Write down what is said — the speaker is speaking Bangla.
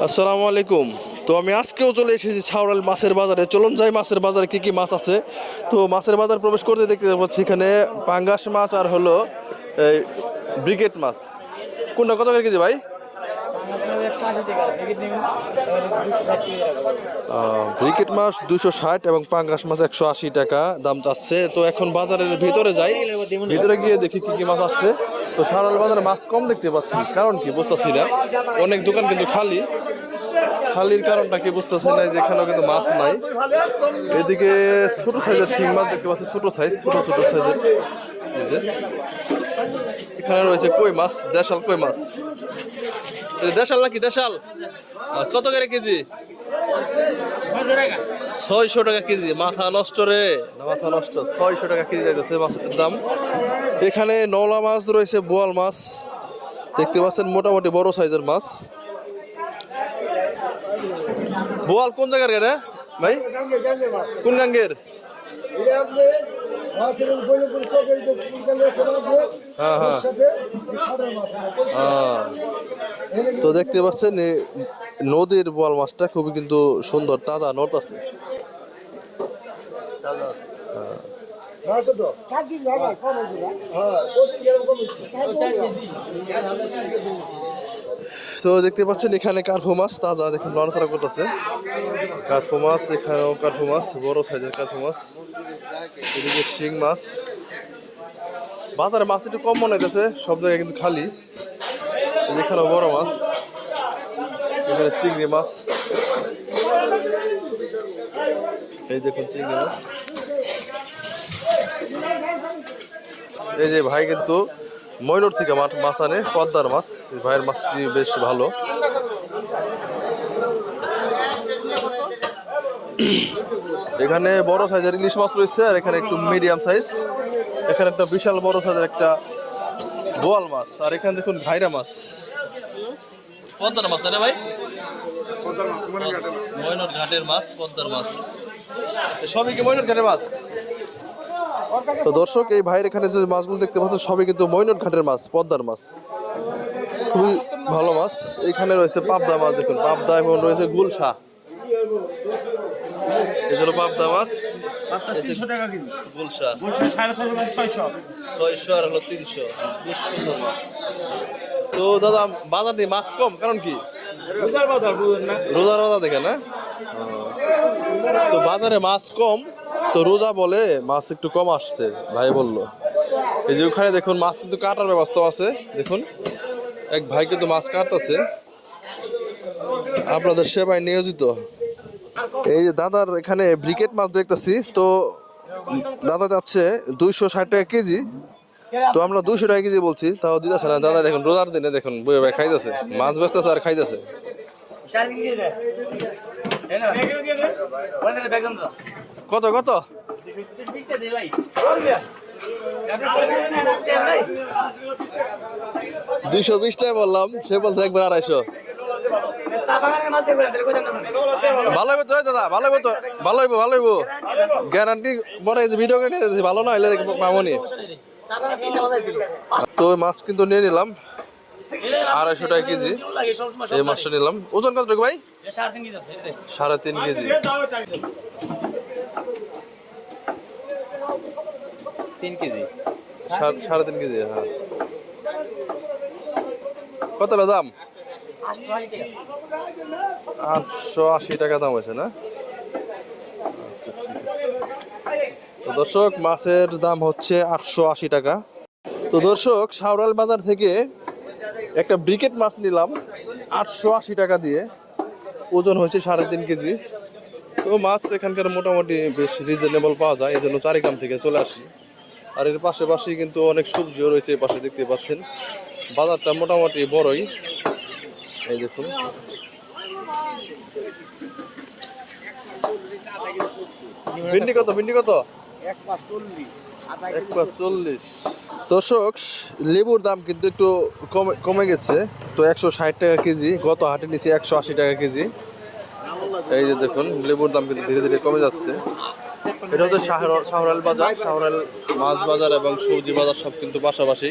আসসালামু আলাইকুম। তো আমি আজকেও চলে এসেছি ছাউড়াল মাছের বাজারে। চলুন যাই মাছের বাজারে কি কি মাছ আছে। তো মাছের বাজার প্রবেশ করতে দেখতে পাচ্ছি এখানে পাঙ্গাস মাছ আর হলো এই ব্রিগেড মাছ। কোনটা কত করে কেজি ভাই? ব্রিকেট মাছ 260 এবং পাঙ্গাস মাছ 180 টাকা দাম চাচ্ছে। তো এখন বাজারের ভিতরে যাই, ভিতরে গিয়ে দেখি কি কি মাছ আসছে। তো সারাল বাজারে মাছ কম দেখতে পাচ্ছি, কারণ কি বুঝতেছি না। অনেক দোকান কিন্তু খালি, খালির কারণটা কি বুঝতেছি না। যেখানেও কিন্তু মাছ নাই। এদিকে ছোট সাইজের শিং মাছ দেখতে পাচ্ছি, ছোট সাইজ, ছোট ছোট সাইজের। এই যে এখানে রয়েছে কই মাছ, দেশাল কই মাছ। দেশাল নাকি দেশাল? কত করে কেজি? 600 টাকা কেজি। মাথা নষ্ট রে, মাথা নষ্ট। 600 টাকা কেজি যাইতেছে মাছের দাম। এখানে নওলা মাছ রয়েছে, বোয়াল মাছ দেখতে পাচ্ছেন, মোটামুটি বড় সাইজের মাছ। বোয়াল কোন জায়গার রে ভাই? কোন গাঙ্গের? হ্যাঁ হ্যাঁ। তো দেখতে পাচ্ছেন নদীর বোয়াল মাছটা খুবই কিন্তু সুন্দর, তাজা নট আছে। তো দেখতে পাচ্ছেন এখানে কার্পু মাছ তাজা, দেখুন নড়াচড়া করতেছে। কার্পু মাছ, এখানেও কার্পু মাছ, বড় সাইজের কার্পু মাছ। এদিকে শিং মাছ। বাজারে মাছ একটু কম মনে হইতেছে, সব জায়গায় কিন্তু খালি। এখানেও বড় মাছ, এখানে চিংড়ি মাছ। এই দেখুন চিংড়ি মাছ। এই যে ভাই কিন্তু ময়ূর থেকে মাছ আনে, পদ্মার মাছ। ভাইয়ের মাছটি বেশ ভালো। এখানে বড় সাইজের ইলিশ মাছ রয়েছে, আর এখানে একটু মিডিয়াম সাইজ। এখানে একটা বিশাল বড় সাইজের একটা বোয়াল মাছ, আর এখানে দেখুন ঘাইরা মাছ। পদ্মার মাছ না ভাই? ময়ূর ঘাটের মাছ, পদ্মার মাছ। সবই কি ময়ূর ঘাটের মাছ? তো দর্শক, এই ভাইয়ের এখানে যে মাছগুলো দেখতে পাচ্ছেন সবই কিন্তু ময়ূর ঘাটের মাছ, পদ্মার মাছ। খুবই ভালো মাছ। এখানে রয়েছে পাবদা মাছ, দেখুন পাবদা, এবং রয়েছে গুলশা। এগুলো পাবদা মাছ, 300 টাকা কেজি। গুলশা 650 আর হলো 300। বেশ সুন্দর মাছ। তো দাদা বাজার দিয়ে মাছ কম, কারণ কি? রোজার বাজার দেখে না। তো বাজারে মাছ কম, তো রোজা বলে মাছ একটু কম আসছে ভাই বললো। এই যে ওখানে দেখুন মাছ কিন্তু কাটার ব্যবস্থা আছে, দেখুন এক ভাই কিন্তু মাছ কাটতেছে, আপনাদের সেবায় নিয়োজিত। এই যে দাদার এখানে ব্রিকেট মাছ দেখতেছি। তো দাদা যাচ্ছে 260 টাকা কেজি। তো আমরা 200 টাকা কেজি বলছি, তাও দিতেছে না দাদা। দেখুন রোজার দিনে দেখুন বই ভাই খাইতেছে, মাছ বেচতেছে আর খাইতেছে। কত কত? 220 টাকা বললাম, সে বলছে একবার 250। ভালো হইব তো দাদা, ভালো হইব তো, ভালো হইব, ভালো হইব গ্যারান্টি। পরে ভিডিও করে নিয়ে ভালো না হইলে মামনি। তো মাছ কিন্তু নিয়ে নিলাম 250 টাকা কেজি। এই মাছটা নিলাম। ওজন কত ভাই? 3.5 কেজি। 3 KG, 3.5 KG. হ্যাঁ, কত দাম? 880 টাকা দাম হয়েছে না? আচ্ছা ঠিক আছে। তো দর্শক, মাছের দাম হচ্ছে 880 টাকা। তো দর্শক, সাউরাল বাজার থেকে একটা ব্রিকেট মাছ নিলাম 880 টাকা দিয়ে। ওজন হয়েছে 3.5 কেজি। তো মাছ এখানকার মোটামুটি বেশ রিজনেবল পাওয়া যায়, এই জন্য চারিগ্রাম থেকে চলে আসি। আর এর পাশাপাশি কিন্তু অনেক সবজিও রয়েছে, এই পাশে দেখতে পাচ্ছেন। বাজারটা মোটামুটি বড়ই। এই দেখুন ভিন্ডি কত? ভিন্ডি কত? 140। দর্শক, লেবুর দাম কিন্তু একটু কমে গেছে। তো 160 টাকা কেজি, গত হাটে নিচে 180 টাকা কেজি। এই যে দেখুন লেবুর দাম কিন্তু ধীরে ধীরে কমে যাচ্ছে। এটা হচ্ছে শাহরাল বাজার। শাহরাল মাছ বাজার এবং সবজি বাজার সব কিন্তু পাশাপাশি।